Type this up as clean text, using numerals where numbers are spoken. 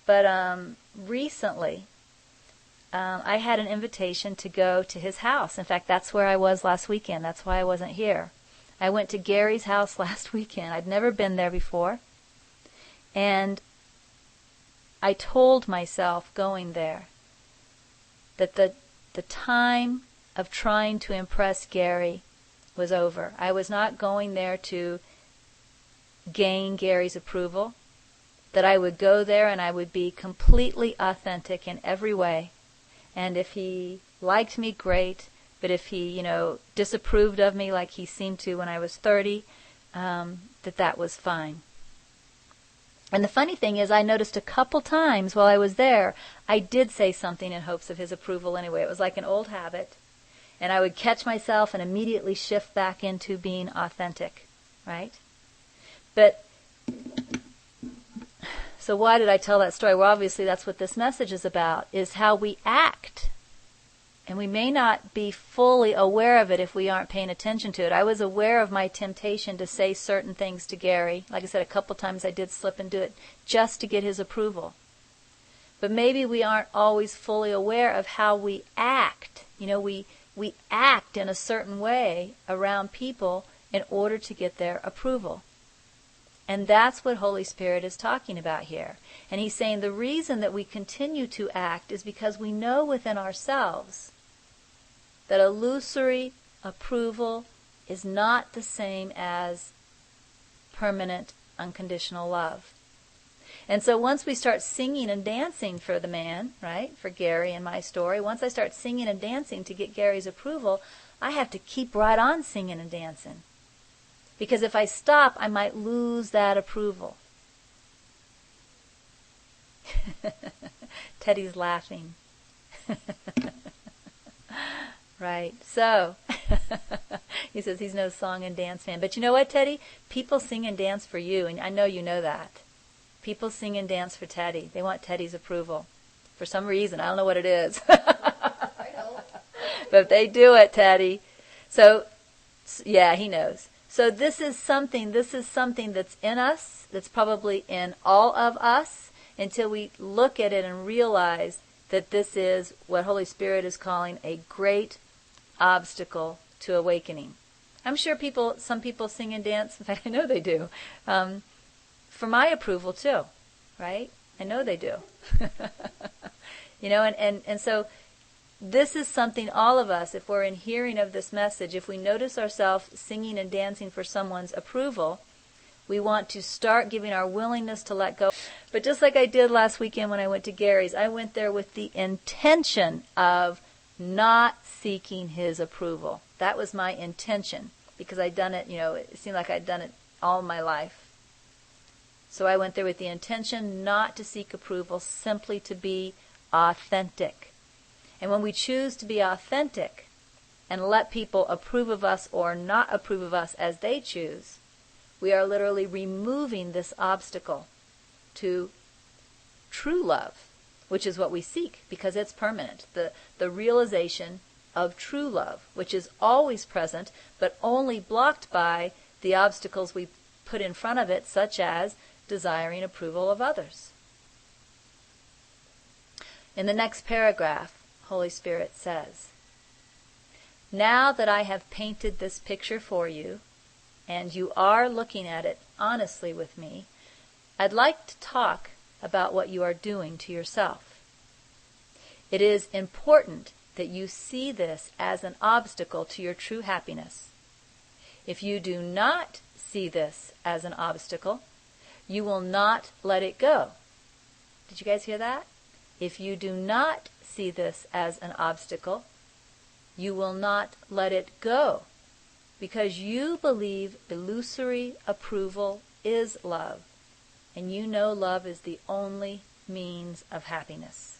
But recently, I had an invitation to go to his house. In fact, that's where I was last weekend. That's why I wasn't here. I went to Gary's house last weekend. I'd never been there before. And I told myself going there that the time of trying to impress Gary was over. I was not going there to gain Gary's approval, that I would go there and I would be completely authentic in every way. And if he liked me, great. But if he, disapproved of me like he seemed to when I was 30, that was fine. And the funny thing is, I noticed a couple times while I was there, I did say something in hopes of his approval anyway. It was like an old habit. And I would catch myself and immediately shift back into being authentic, right? But, so why did I tell that story? Well, obviously that's what this message is about, is how we act. And we may not be fully aware of it if we aren't paying attention to it. I was aware of my temptation to say certain things to Gary. Like I said, a couple times I did slip and do it just to get his approval. But maybe we aren't always fully aware of how we act. We act in a certain way around people in order to get their approval. And that's what Holy Spirit is talking about here. And he's saying the reason that we continue to act is because we know within ourselves that illusory approval is not the same as permanent, unconditional love. And so once we start singing and dancing for the man, right, for Gary in my story, once I start singing and dancing to get Gary's approval, I have to keep right on singing and dancing. Because if I stop, I might lose that approval. Teddy's laughing. Right. So, he says he's no song and dance fan. But you know what, Teddy? People sing and dance for you, and I know you know that. People sing and dance for Teddy. They want Teddy's approval. For some reason. I don't know what it is. I know. But they do it, Teddy. So, yeah, he knows. So this is something that's in us, that's probably in all of us, until we look at it and realize that this is what Holy Spirit is calling a great obstacle to awakening. I'm sure some people sing and dance, in fact I know they do, for my approval too, right? I know they do. And so this is something all of us, if we're in hearing of this message, if we notice ourselves singing and dancing for someone's approval, we want to start giving our willingness to let go. But just like I did last weekend when I went to Gary's, I went there with the intention of not seeking his approval. That was my intention, because I'd done it, it seemed like I'd done it all my life. So I went there with the intention not to seek approval, simply to be authentic. And when we choose to be authentic and let people approve of us or not approve of us as they choose, we are literally removing this obstacle to true love, which is what we seek because it's permanent. The realization of true love, which is always present but only blocked by the obstacles we put in front of it, such as desiring approval of others. In the next paragraph, Holy Spirit says, "Now that I have painted this picture for you, and you are looking at it honestly with me, I'd like to talk about what you are doing to yourself. It is important that you see this as an obstacle to your true happiness. If you do not see this as an obstacle, you will not let it go." Did you guys hear that? If you do not see this as an obstacle, you will not let it go, because you believe illusory approval is love, and you know love is the only means of happiness.